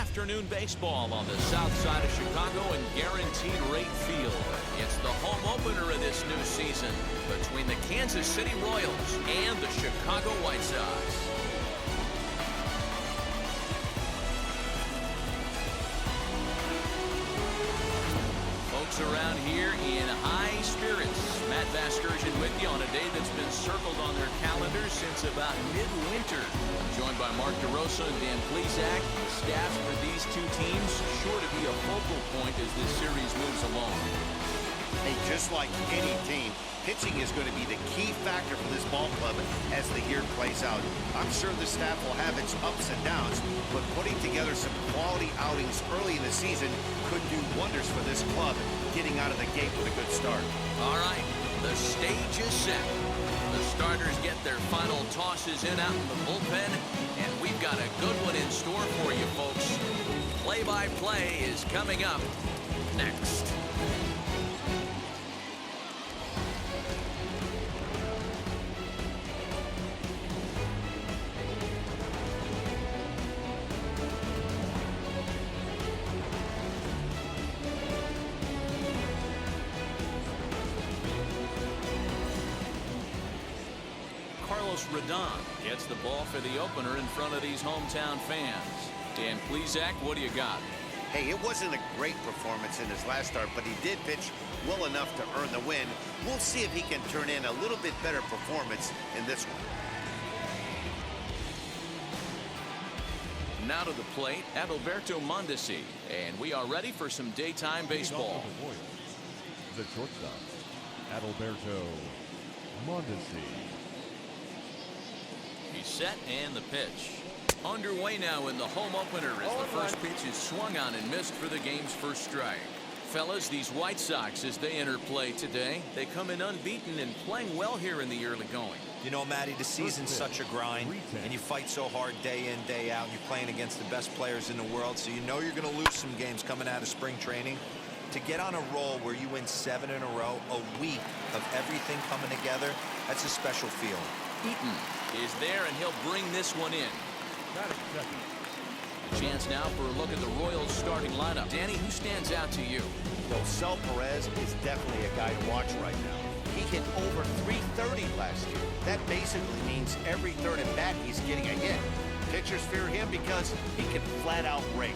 afternoon baseball on the south side of Chicago and Guaranteed Rate Field. It's the home opener of this new season between the Kansas City Royals and the Chicago White Sox. Around here in high spirits. Matt Vasgersian with you on a day that's been circled on their calendars since about midwinter. I'm joined by Mark DeRosa and Dan Plesac. The staffs for these two teams sure to be a focal point as this series moves along. Hey, just like any team, pitching is going to be the key factor for this ball club as the year plays out. I'm sure the staff will have its ups and downs, but putting together some quality outings early in the season could do wonders for this club getting out of the gate with a good start. All right, the stage is set. The starters get their final tosses in out in the bullpen, and we've got a good one in store for you, folks. Play-by-play is coming up next. Rodon gets the ball for the opener in front of these hometown fans. Dan Plesac, what do you got? Hey, it wasn't a great performance in his last start, but he did pitch well enough to earn the win. We'll see if he can turn in a little bit better performance in this one. Now to the plate, Adalberto Mondesi, and we are ready for some daytime baseball. The shortstop, Adalberto Mondesi. He's set and the pitch. Underway now in the home opener as the first pitch is swung on and missed for the game's first strike. Fellas, these White Sox, as they enter play today, they come in unbeaten and playing well here in the early going. You know, Matty, the season's such a grind, and you fight so hard day in, day out, and you're playing against the best players in the world, so you know you're going to lose some games coming out of spring training. To get on a roll where you win 7 in a row, a week of everything coming together, that's a special feeling. Eaton is there, and he'll bring this one in. Chance now for a look at the Royals starting lineup. Danny, who stands out to you? Yosel Perez is definitely a guy to watch right now. He hit over .330 last year. That basically means every third at bat he's getting a hit. Pitchers fear him because he can flat out rake.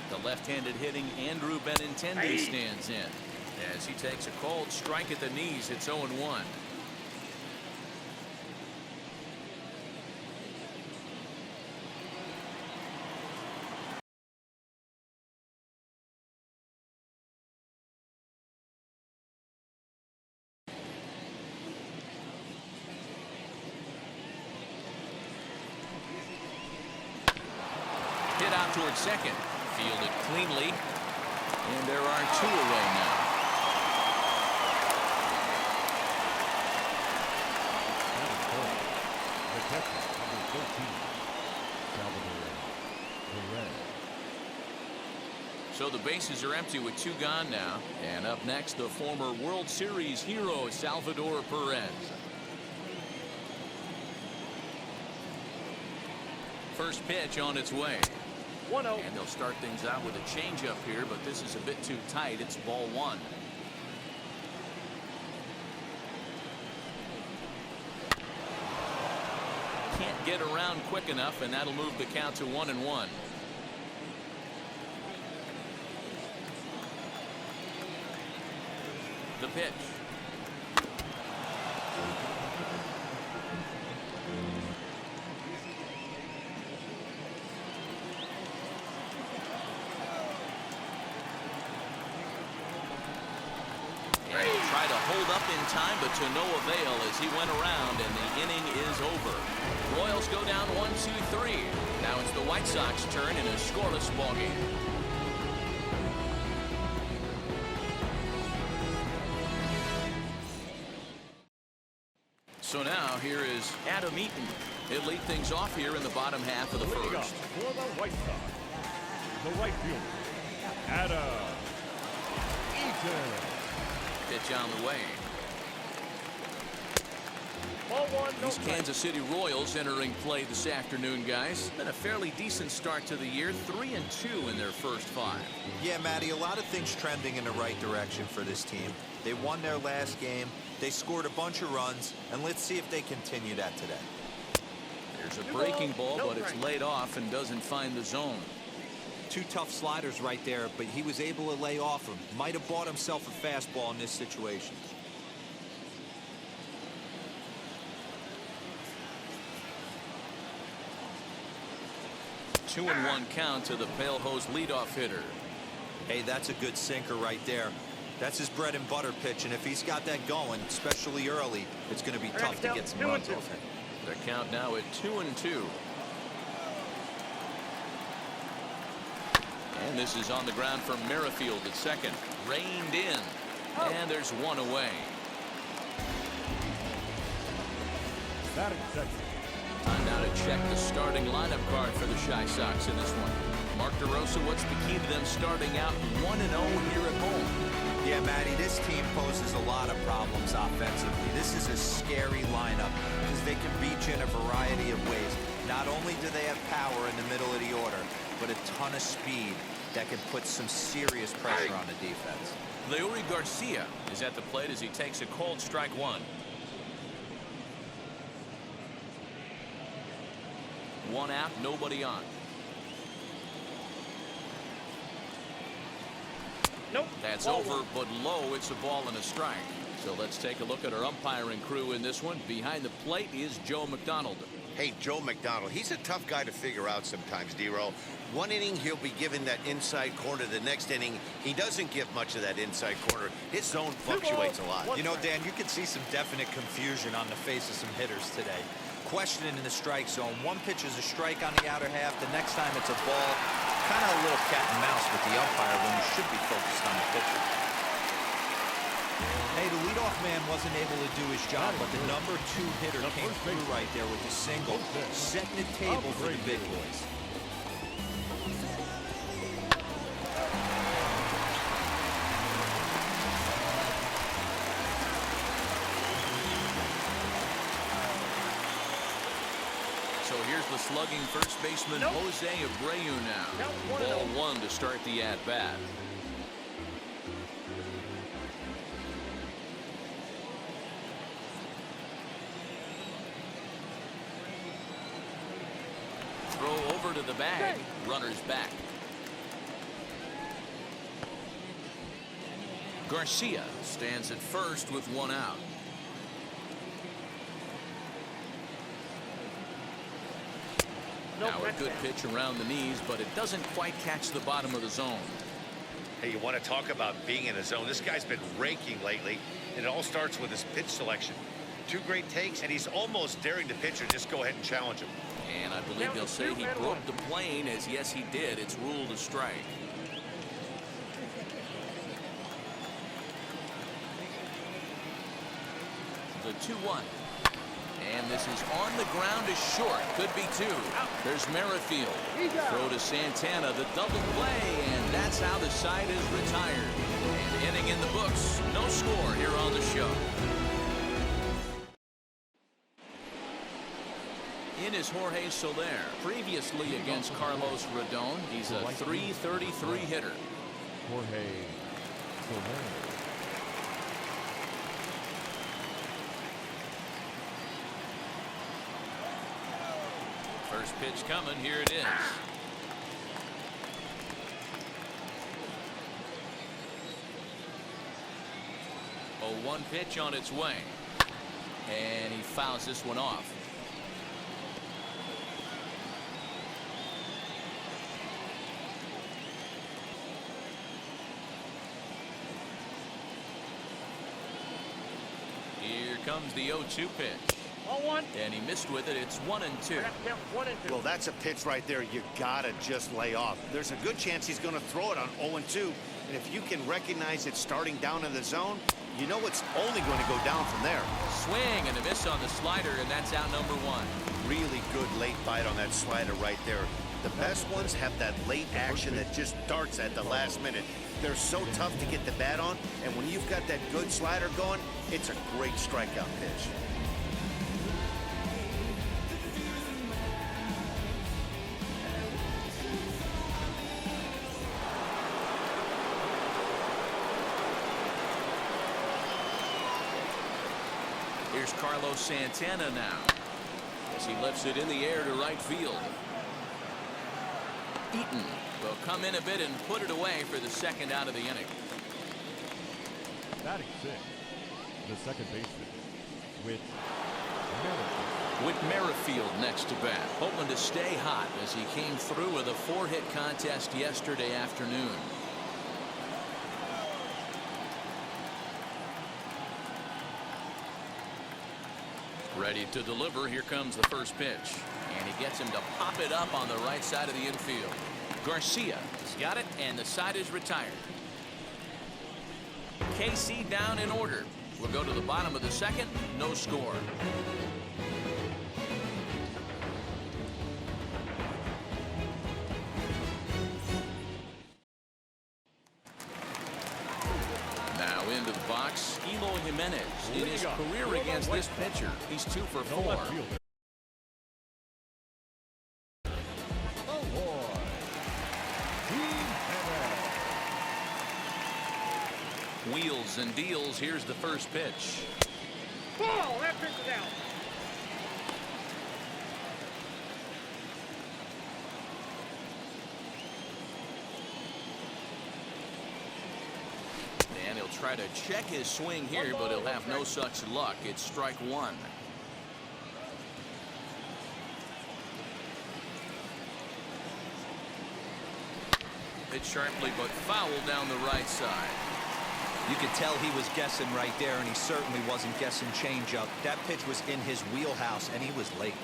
The left-handed hitting Andrew Benintendi stands in as he takes a cold strike at the knees. It's 0-1. Hit out towards second. Fielded cleanly, and there are 2 away now. The catcher, number 13, Salvador Perez. So the bases are empty with 2 gone now, and up next, the former World Series hero Salvador Perez. First pitch on its way. 1-0. And they'll start things out with a changeup here, but this is a bit too tight. It's ball 1. Can't get around quick enough, and that'll move the count to 1-1. The pitch. Hold up in time, but to no avail as he went around, and the inning is over. Royals go down 1-2-3. Now it's the White Sox turn in a scoreless ballgame. So now here is Adam Eaton. He'll lead things off here in the bottom half of the first. For the White Sox, the right fielder, Adam Eaton. Pitch on the way. Ball These Kansas City Royals entering play this afternoon, guys. Been a fairly decent start to the year, 3-2 in their first 5. Yeah, Matty, a lot of things trending in the right direction for this team. They won their last game, they scored a bunch of runs, and let's see if they continue that today. There's a breaking ball, but it's laid off and doesn't find the zone. 2 tough sliders right there, but he was able to lay off them. Might have bought himself a fastball in this situation. 2-1 count to the Pale Hose leadoff hitter. Hey, that's a good sinker right there. That's his bread and butter pitch, and if he's got that going, especially early, it's going to be tough to get some runs off him. The count now at 2-2. And this is on the ground for Merrifield at second. Reined in. And there's one away. Batting second. Time now to check the starting lineup card for the Chi Sox in this one. Mark DeRosa, what's the key to them starting out 1-0 here at home? Yeah, Matty, this team poses a lot of problems offensively. This is a scary lineup because they can beat you in a variety of ways. Not only do they have power in the middle of the order, but a ton of speed that can put some serious pressure on the defense. Leury Garcia is at the plate as he takes a cold strike 1. 1 out, nobody on. Nope. That's over, but low. It's a ball and a strike. So let's take a look at our umpiring crew in this one. Behind the plate is Joe McDonald. Hey, Joe McDonald, he's a tough guy to figure out sometimes, D-Row. One inning, he'll be given that inside corner. The next inning, he doesn't give much of that inside corner. His zone fluctuates a lot. You know, Dan, you can see some definite confusion on the face of some hitters today. Questioning in the strike zone. One pitch is a strike on the outer half. The next time it's a ball. Kind of a little cat and mouse with the umpire when you should be focused on the pitcher. Hey, the leadoff man wasn't able to do his job, but the number 2 hitter came through right there with the single, setting the table for the big boys. So here's the slugging first baseman, Jose Abreu now. Ball 1 to start the at-bat. Throw over to the bag. Runners back. Garcia stands at first with 1 out. Now a good pitch around the knees, but it doesn't quite catch the bottom of the zone. Hey, you want to talk about being in a zone? This guy's been raking lately, and it all starts with his pitch selection. 2 great takes, and he's almost daring the pitcher just go ahead and challenge him. And I believe they'll say he broke the plane, as yes, he did. It's ruled a strike. The 2-1. And this is on the ground is short. Could be 2. There's Merrifield. Throw to Santana, the double play, and that's how the side is retired. And inning in the books. No score here on the show. In is Jorge Soler. Previously against Carlos Rodon. He's a .333 hitter. Jorge Soler. First pitch coming. Here it is. A 1 pitch on its way. And he fouls this one off. Here comes the 0-2 pitch. And he missed with it. It's 1-2. Well, that's a pitch right there you gotta just lay off. There's a good chance he's going to throw it on 0-2. And if you can recognize it starting down in the zone, you know it's only going to go down from there. Swing and a miss on the slider, and that's out number 1. Really good late bite on that slider right there. The best ones have that late action that just darts at the last minute. They're so tough to get the bat on, and when you've got that good slider going, it's a great strikeout pitch. Here's Carlos Santana now as he lifts it in the air to right field. Eaton will come in a bit and put it away for the second out of the inning. Batting sixth, the second baseman, Whit Merrifield next to bat, hoping to stay hot as he came through with a 4-hit contest yesterday afternoon. Ready to deliver. Here comes the first pitch. And he gets him to pop it up on the right side of the infield. Garcia has got it, and the side is retired. KC down in order. We'll go to the bottom of the second. No score. Now into the box, Eloy Jimenez. In his career against this pitcher, he's 2 for 4. Wheels and deals. Here's the first pitch. Ball, that pitch is out. And he'll try to check his swing here, but he'll have no such luck. It's strike 1. Hit sharply, but foul down the right side. You could tell he was guessing right there, and he certainly wasn't guessing changeup. That pitch was in his wheelhouse, and he was late.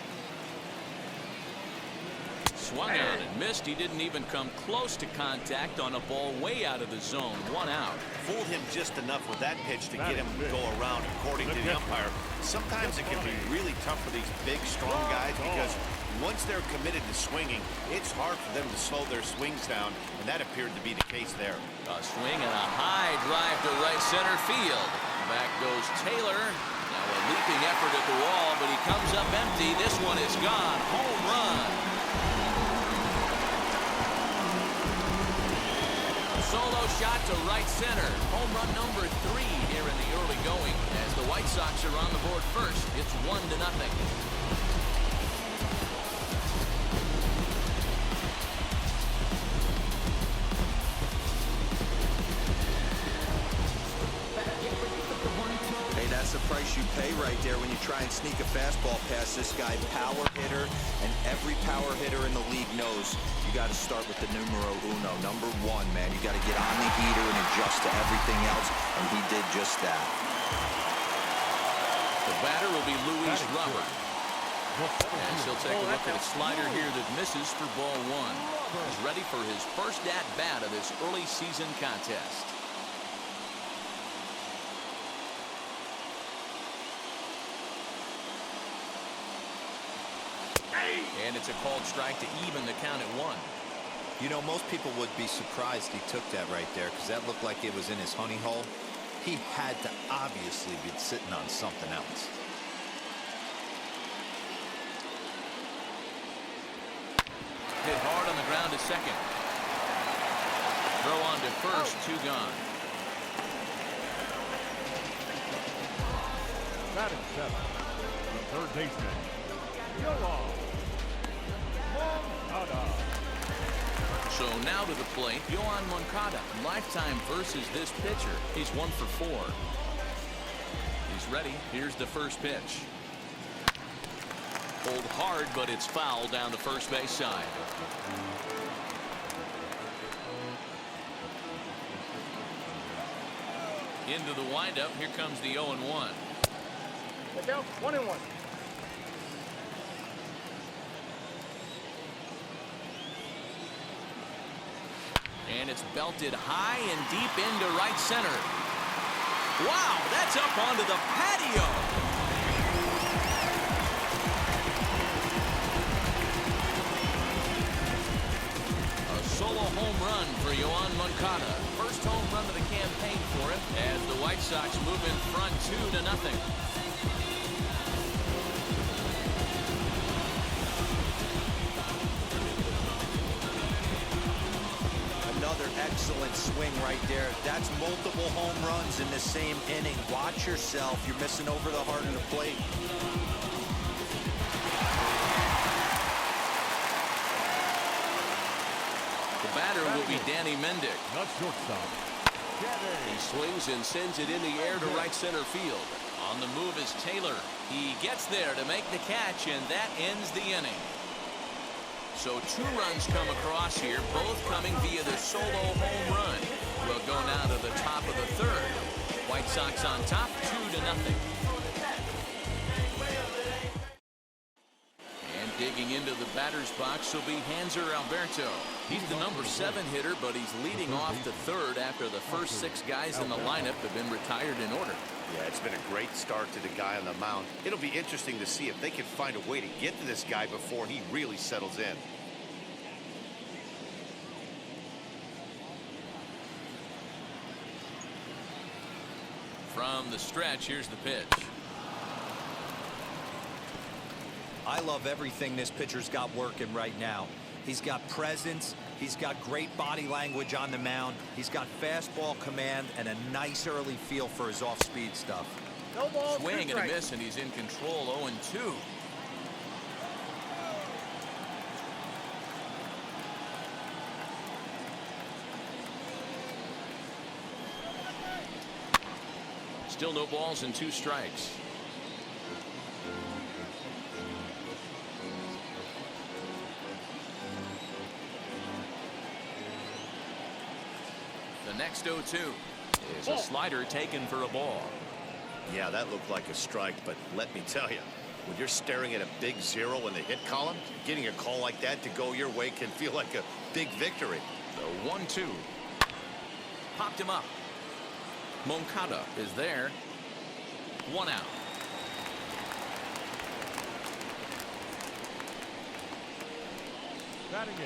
Swung on and missed. He didn't even come close to contact on a ball way out of the zone. 1 out. Fooled him just enough with that pitch to get him to go around, according to the umpire. Sometimes it can be really tough for these big, strong guys because once they're committed to swinging, it's hard for them to slow their swings down, and that appeared to be the case there. A swing and a high drive to right center field. Back goes Taylor. Now a leaping effort at the wall, but he comes up empty. This one is gone. Home run. Solo shot to right center. Home run number 3 here in the early going. As the White Sox are on the board first, it's 1-0. Hey, that's the price you pay right there when you try and sneak a fastball past this guy. Power hitter, and every power hitter in the league knows you got to start with the numero uno, number 1, man. You got to get on the heater and adjust to everything else, and he did just that. The batter will be Luis Robert. And he'll take a look at a slider here that misses for ball 1. He's ready for his first at-bat of this early season contest. And it's a called strike to even the count at 1. You know, most people would be surprised he took that right there because that looked like it was in his honey hole. He had to obviously be sitting on something else. Hit hard on the ground to second. Throw on to first, 2 gone. batting seventh, the third baseman, Yoan Moncada. So now to the plate, Yoan Moncada. Lifetime versus this pitcher. He's 1 for 4. He's ready. Here's the first pitch. Pulled hard, but it's foul down the first base side. Into the windup. Here comes the 0-1. Look out, 1-1. And it's belted high and deep into right center. Wow, that's up onto the patio. A solo home run for Yoan Moncada. First home run of the campaign for him as the White Sox move in front 2-0. Another excellent swing right there. That's multiple home runs in the same inning. Watch yourself. You're missing over the heart of the plate. The batter will be Danny Mendick. Not shortstop. He swings and sends it in the air to right center field. On the move is Taylor. He gets there to make the catch, and that ends the inning. So 2 runs come across here, both coming via the solo home run. We'll go now to the top of the 3rd. White Sox on top, 2-0. And digging into the batter's box will be Hanser Alberto. He's the number 7 hitter, but he's leading off the 3rd after the first 6 guys in the lineup have been retired in order. Yeah, it's been a great start to the guy on the mound. It'll be interesting to see if they can find a way to get to this guy before he really settles in. From the stretch, here's the pitch. I love everything this pitcher's got working right now. He's got presence. He's got great body language on the mound. He's got fastball command and a nice early feel for his off-speed stuff. No ball. Swing and a miss, and he's in control. 0-2. Still no balls and 2 strikes. The next 0-2 is a slider taken for a ball. Yeah, that looked like a strike, but let me tell you, when you're staring at a big 0 in the hit column, getting a call like that to go your way can feel like a big victory. The 1-2. Popped him up. Moncada is there. 1 out. Batting 8.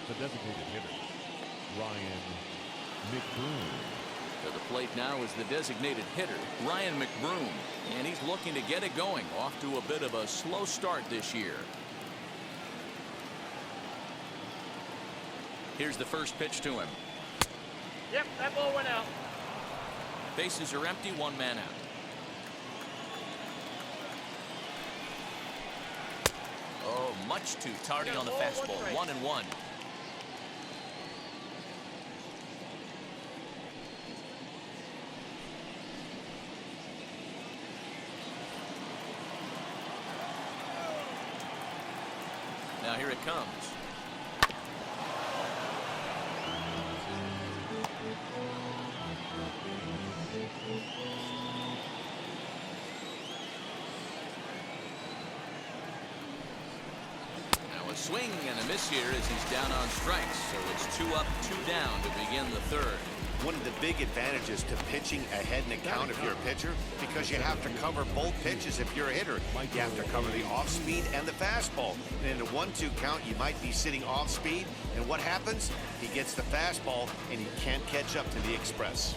The designated hitter, Ryan McBroom. To the plate now is the designated hitter, Ryan McBroom. And he's looking to get it going. Off to a bit of a slow start this year. Here's the first pitch to him. Yep, that ball went out. Bases are empty, 1 man out. Oh, much too tardy on the fastball. 1-1. Now here it comes. A swing and a miss here as he's down on strikes. So it's 2 up, 2 down to begin the 3rd. One of the big advantages to pitching ahead in the count if you're a pitcher, because you have to cover both pitches if you're a hitter. You have to cover the off speed and the fastball. And in a 1-2 count, you might be sitting off speed. And what happens? He gets the fastball and he can't catch up to the express.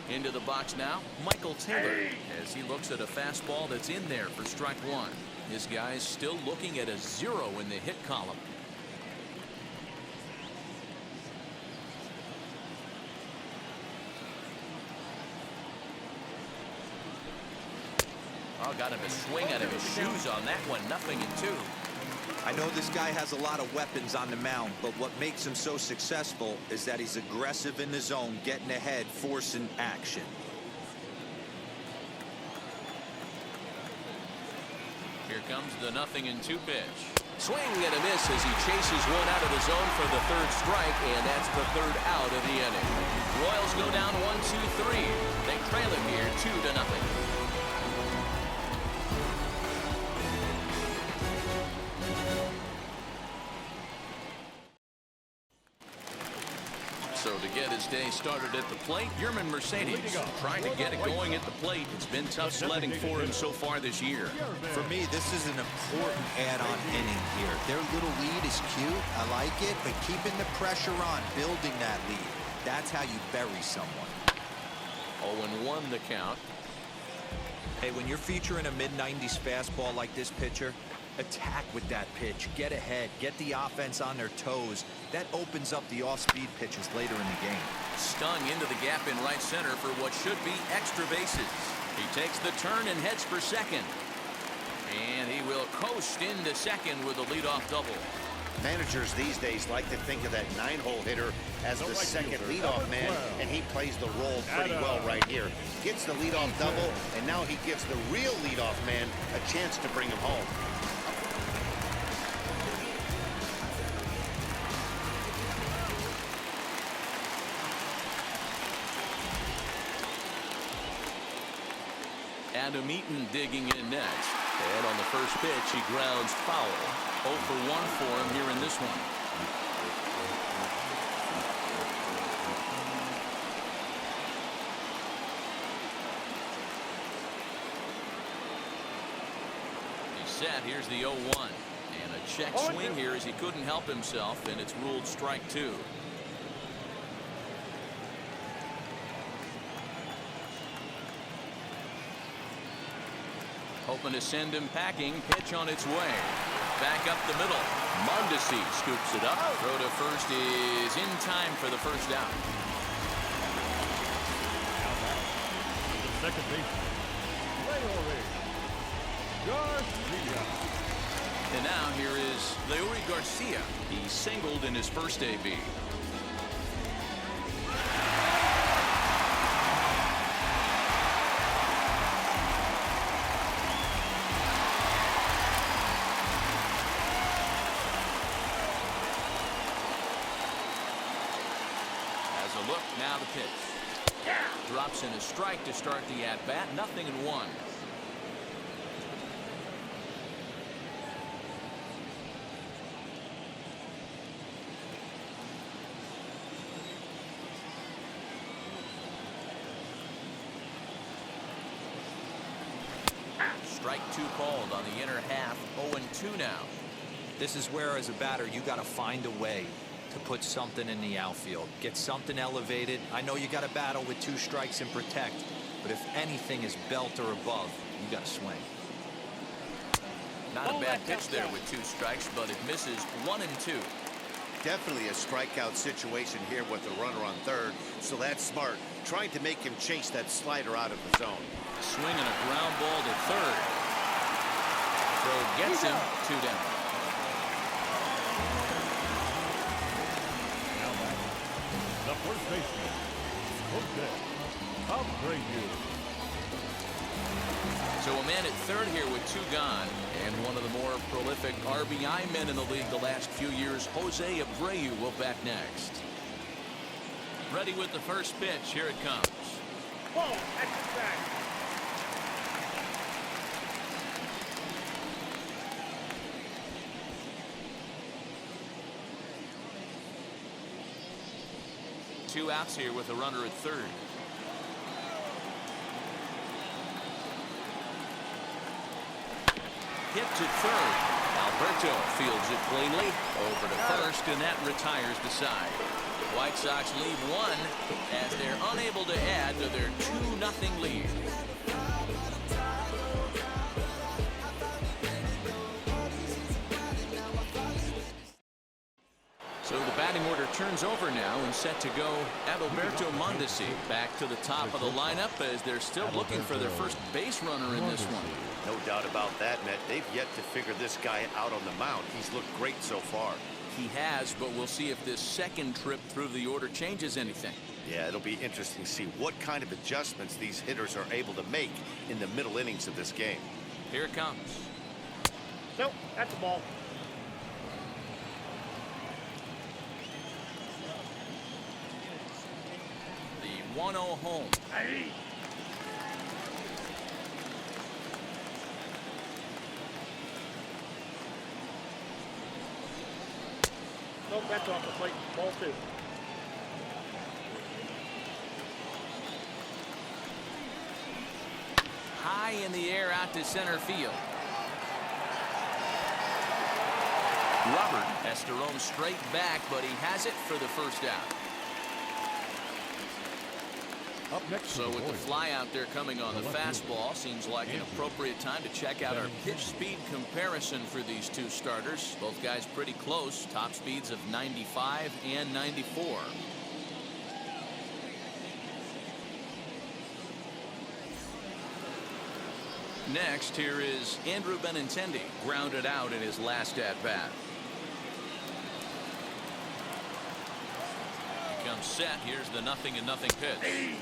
Into the box now, Michael Taylor, as he looks at a fastball that's in there for strike 1. His guy's still looking at a 0 in the hit column. Oh, got him to swing out of his shoes on that one. 0-2. I know this guy has a lot of weapons on the mound, but what makes him so successful is that he's aggressive in the zone, getting ahead, forcing action. Here comes the 0-2 pitch. Swing and a miss as he chases one out of the zone for the 3rd strike, and that's the 3rd out of the inning. Royals go down 1-2-3. They trail it here 2-0. So to get his day started at the plate, Yerman Mercedes trying to get it going at the plate. It's been tough sledding for him so far this year. For me, this is an important add-on inning here. Their little lead is cute. I like it, but keeping the pressure on, building that lead, that's how you bury someone. 0-1 the count. Hey, when you're featuring a mid-90s fastball like this pitcher, attack with that pitch. Get ahead. Get the offense on their toes. That opens up the off-speed pitches later in the game. Stung into the gap in right center for what should be extra bases. He takes the turn and heads for second. And he will coast into second with a leadoff double. Managers these days like to think of that 9-hole hitter as the second leadoff man, and he plays the role pretty well right here. Gets the leadoff double, and now he gives the real leadoff man a chance to bring him home. Adam Eaton digging in next. And on the first pitch, he grounds foul. 0 for 1 for him here in this one. He's set. Here's the 0-1. And a check swing here as he couldn't help himself, and it's ruled strike 2. Hoping to send him packing. Pitch on its way. Back up the middle. Mondesi scoops it up. Throw to first is in time for the first out. The second baseman, Garcia. And now here is Leury Garcia. He singled in his first AB. Look, now the pitch. Drops in a strike to start the at-bat. 0-1. Strike 2 called on the inner half. 0-2 now. This is where, as a batter, you got to find a way to put something in the outfield. Get something elevated. I know you got to battle with 2 strikes and protect, but if anything is belt or above, you got to swing. Not a bad pitch there with 2 strikes, but it misses 1 and 2. Definitely a strikeout situation here with the runner on third, so that's smart. Trying to make him chase that slider out of the zone. Swing and a ground ball to third. Throw gets him. 2 down. The first baseman, Abreu. So a man at third here with 2 gone, and one of the more prolific RBI men in the league the last few years, Jose Abreu, will bat next. Ready with the first pitch. Here it comes. Whoa, extra back. Two outs here with a runner at third. Hit to third. Alberto fields it cleanly. Over to first, and that retires the side. White Sox lead 1 as they're unable to add to their 2-0 lead. So the batting order turns over now and set to go Adalberto Mondesi back to the top of the lineup as they're still looking for their first base runner in this one. No doubt about that, Matt. They've yet to figure this guy out on the mound. He's looked great so far. He has, but we'll see if this second trip through the order changes anything. Yeah, it'll be interesting to see what kind of adjustments these hitters are able to make in the middle innings of this game. Here it comes. Nope, that's a ball. The 1-0 home. Hey. Nope, that's off the plate. Ball 2. High in the air out to center field. Robert has to roam straight back, but he has it for the first out. Up next. So with the fly out there coming on the fastball, seems like an appropriate time to check out our pitch speed comparison for these two starters. Both guys pretty close, top speeds of 95 and 94. Next, here is Andrew Benintendi, grounded out in his last at-bat. He comes set. Here's the 0-0 pitch.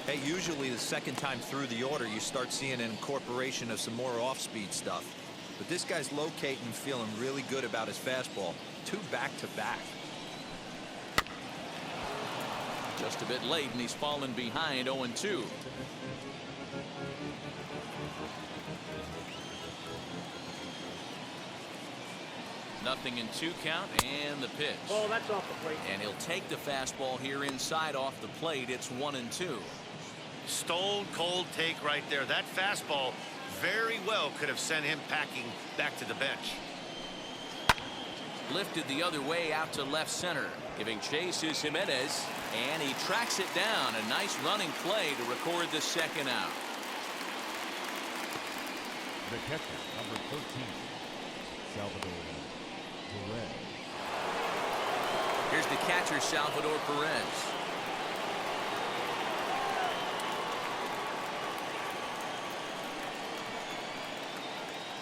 Hey, usually the second time through the order, you start seeing an incorporation of some more off-speed stuff. But this guy's locating and feeling really good about his fastball. 2 back-to-back. Just a bit late, and he's fallen behind 0-2. Nothing in 2 count, and the pitch. Oh, that's off the plate. And he'll take the fastball here inside off the plate. It's 1-2. Stone cold take right there. That fastball very well could have sent him packing back to the bench. Lifted the other way out to left center. Giving chase is Jimenez, and he tracks it down. A nice running play to record the second out. The catcher, number 13, Salvador Perez. Here's the catcher, Salvador Perez.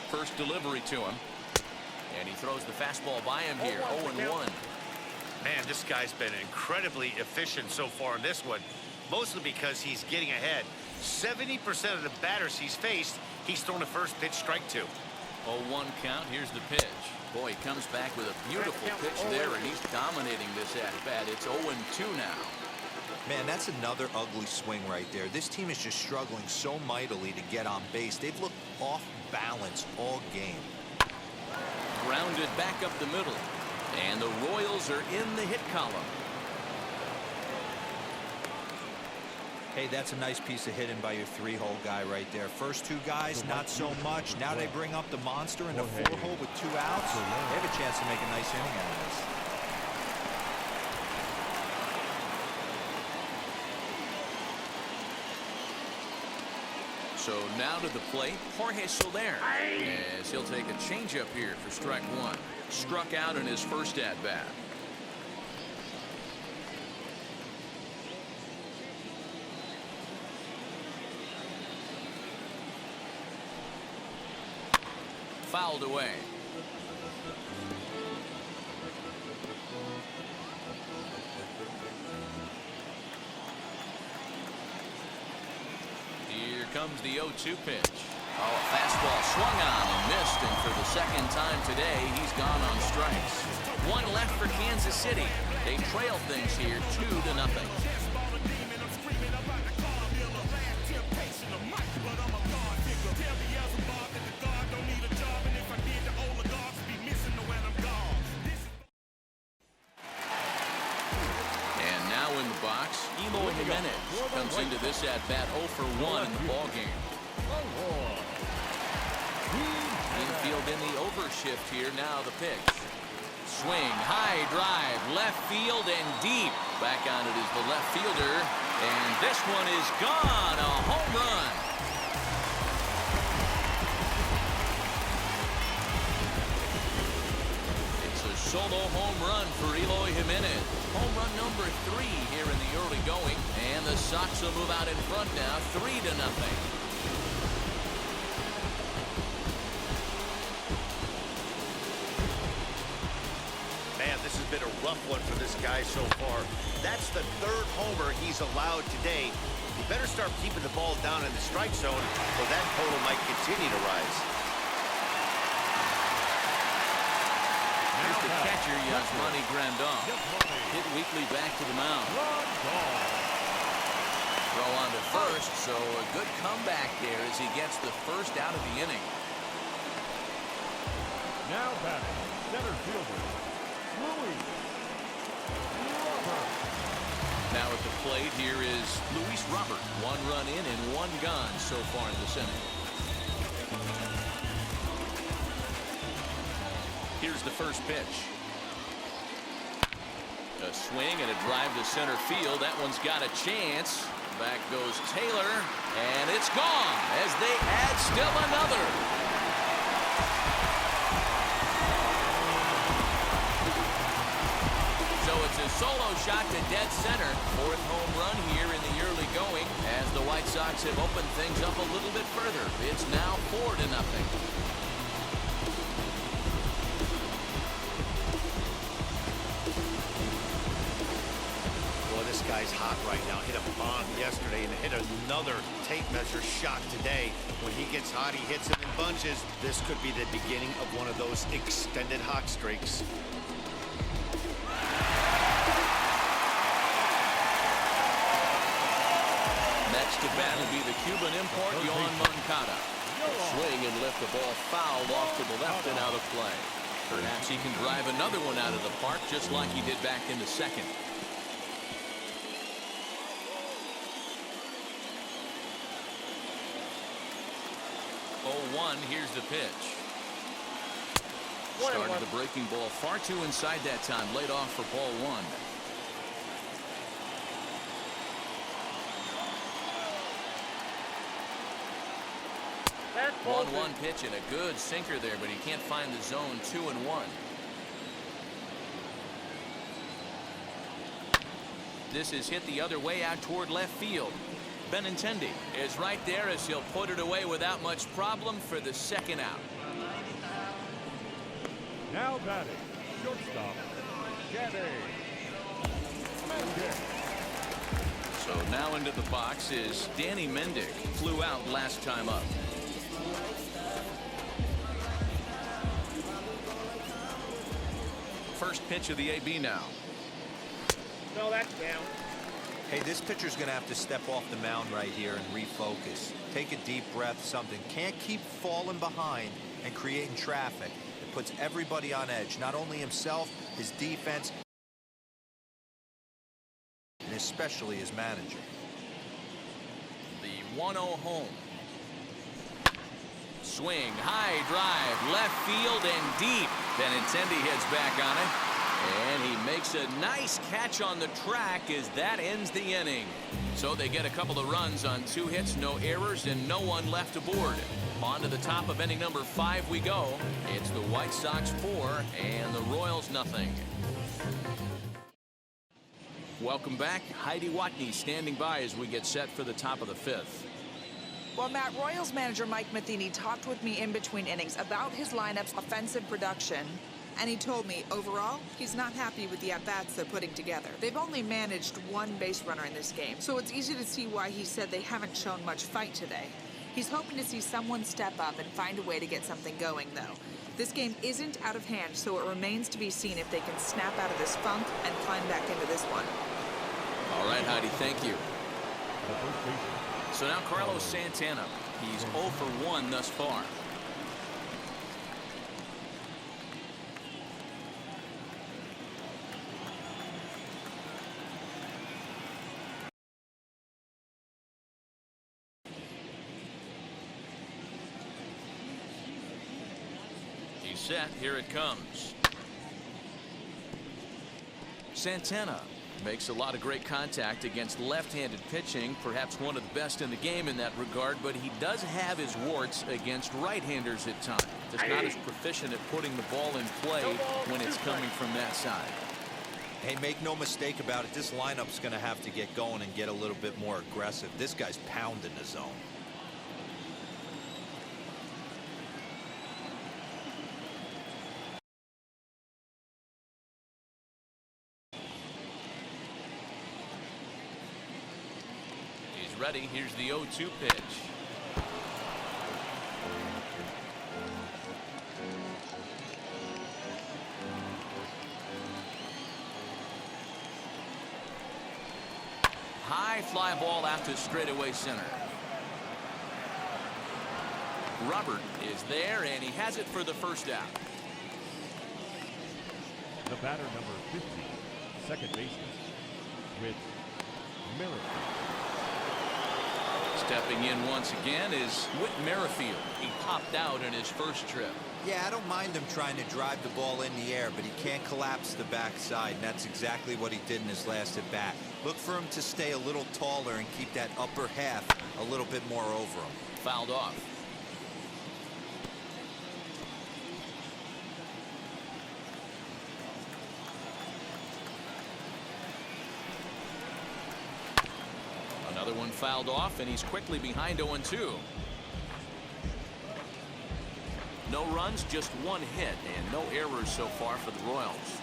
First delivery to him. And he throws the fastball by him here. 0-1. Man, this guy's been incredibly efficient so far in this one, mostly because he's getting ahead. 70% of the batters he's faced, he's thrown a first pitch strike to. 0-1 count. Here's the pitch. Boy, he comes back with a beautiful pitch there, and he's dominating this at-bat. It's 0-2 now. Man, that's another ugly swing right there. This team is just struggling so mightily to get on base. They've looked off balance all game. Grounded back up the middle. And the Royals are in the hit column. Hey, that's a nice piece of hitting by your 3-hole guy right there. First 2 guys, not so much. Now they bring up the monster in the 4-hole with 2 outs. They have a chance to make a nice inning out of this. So now to the plate, Jorge Soler, as he'll take a changeup here for strike 1. Struck out in his first at-bat. Fouled away. Here comes the 0-2 pitch. Oh, a fastball swung on and missed, and for the second time today, he's gone on strikes. 1 left for Kansas City. They trail things here 2-0. Comes into this at-bat 0 for 1 in the ballgame. Infield in the overshift here. Now the pitch. Swing, high drive, left field and deep. Back on it is the left fielder. And this one is gone. A home run. It's a solo home run for Eloy Jimenez. Home run number 3 here in the early going. And the Sox will move out in front now, 3-0. Man, this has been a rough one for this guy so far. That's the 3rd homer he's allowed today. He better start keeping the ball down in the strike zone, or that total might continue to rise. Here's the catcher, Yasmani Grandal. Hit weakly back to the mound. Throw on to first, so a good comeback there as he gets the first out of the inning. Now batting, center fielder, Luis Robert. Now at the plate, here is Luis Robert. 1 run in and 1 gone so far in this inning. Here's the first pitch. A A swing and a drive to center field. That one's got a chance. Back goes Taylor, and it's gone as they add still another. So it's a solo shot to dead center. Fourth home run here in the early going as the White Sox have opened things up a little bit further. It's now 4-0. This guy's hot right now. Hit a bomb yesterday and hit another tape measure shot today. When he gets hot, he hits it in bunches. This could be the beginning of one of those extended hot streaks. Next to bat will be the Cuban import, Yohan Moncada. Swing and lift the ball foul off to the left and out of play. Perhaps he can drive another one out of the park just like he did back in the second. 0-1, here's the pitch. Started the breaking ball far too inside that time. Laid off for ball one. That's 1-1 pitch and a good sinker there, but he can't find the zone. 2-1. This is hit the other way out toward left field. Benintendi is right there as he'll put it away without much problem for the second out. Now batting, shortstop, Danny Mendick. So now into the box is Danny Mendick. Flew out last time up. First pitch of the AB now. No, that's down. Hey, this pitcher's going to have to step off the mound right here and refocus. Take a deep breath, something. Can't keep falling behind and creating traffic. It puts everybody on edge, not only himself, his defense, and especially his manager. The 1-0 home. Swing, high drive, left field and deep. Benintendi heads back on it. And he makes a nice catch on the track as that ends the inning. So they get a couple of runs on 2 hits, no errors, and no one left aboard. On to the top of inning number 5 we go. It's the White Sox 4 and the Royals nothing. Welcome back. Heidi Watney standing by as we get set for the top of the 5th. Well, Matt, Royals manager Mike Matheny talked with me in between innings about his lineup's offensive production. And he told me, overall, he's not happy with the at-bats they're putting together. They've only managed 1 base runner in this game, so it's easy to see why he said they haven't shown much fight today. He's hoping to see someone step up and find a way to get something going, though. This game isn't out of hand, so it remains to be seen if they can snap out of this funk and climb back into this one. All right, Heidi, thank you. So now Carlos Santana. He's 0 for 1 thus far. He's set. Here it comes. Santana makes a lot of great contact against left-handed pitching, perhaps one of the best in the game in that regard, but he does have his warts against right-handers at times. Just not as proficient at putting the ball in play when it's coming from that side. Hey, make no mistake about it, this lineup's going to have to get going and get a little bit more aggressive. This guy's pounding the zone. Ready. Here's the 0-2 pitch. High fly ball out to straightaway center. Robert is there, and he has it for the first out. The batter number 50, second baseman, with Merrifield. Stepping in once again is Whit Merrifield. He popped out in his first trip. Yeah, I don't mind him trying to drive the ball in the air, but he can't collapse the backside, and that's exactly what he did in his last at bat. Look for him to stay a little taller and keep that upper half a little bit more over him. Fouled off. Another one fouled off, and he's quickly behind 0-2. No runs, just one hit, and no errors so far for the Royals.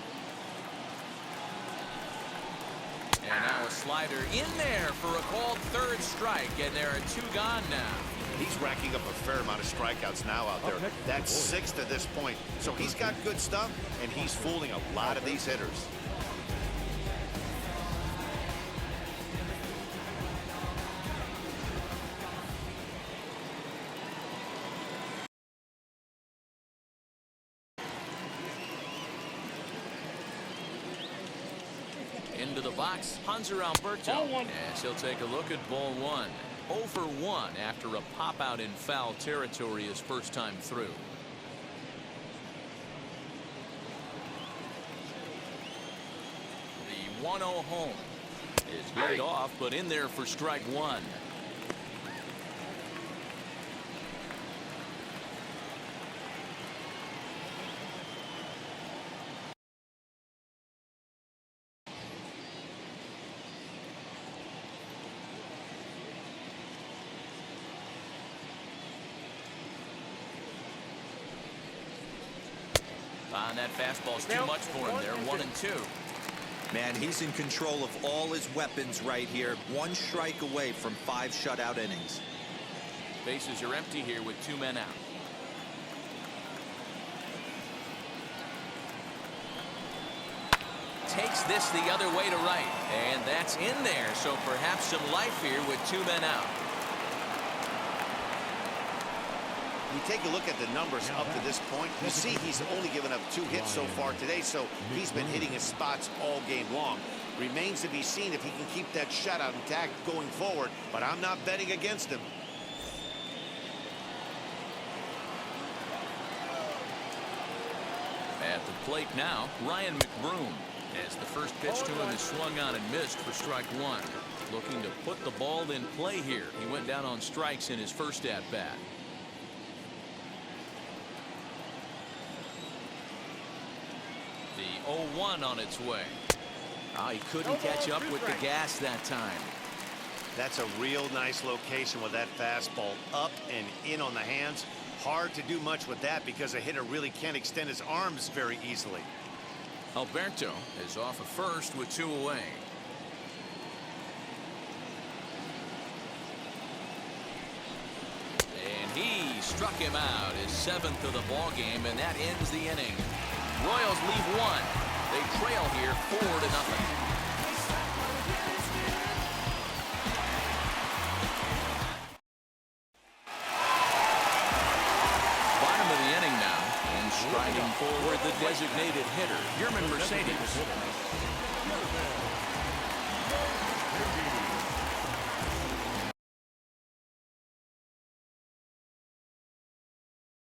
And now a slider in there for a called third strike, and there are 2 gone now. He's racking up a fair amount of strikeouts now out there. That's 6 to this point. So he's got good stuff, and he's fooling a lot of these hitters. Into the box, Hanser Alberto, as he'll take a look at ball 1. 0 for 1 after a pop out in foul territory his first time through. The 1-0 home is laid off, but in there for strike 1. And that fastball's too much for him there. 1-2. Man, he's in control of all his weapons right here. 1 strike away from 5 shutout innings. Bases are empty here with 2 men out. Takes this the other way to right, and that's in there, so perhaps some life here with 2 men out. You take a look at the numbers up to this point, you see he's only given up 2 hits so far today, so he's been hitting his spots all game long. Remains to be seen if he can keep that shutout intact going forward, but I'm not betting against him. At the plate now, Ryan McBroom, as the first pitch to him is swung on and missed for strike 1. Looking to put the ball in play here. He went down on strikes in his first at-bat. The 0-1 on its way. Oh, he couldn't catch up with the gas that time. That's a real nice location with that fastball up and in on the hands. Hard to do much with that because a hitter really can't extend his arms very easily. Alberto is off of first with 2 away. And he struck him out, his 7th of the ball game, and that ends the inning. Royals leave 1. They trail here 4-0. Striding forward, the designated hitter, Yerman Mercedes.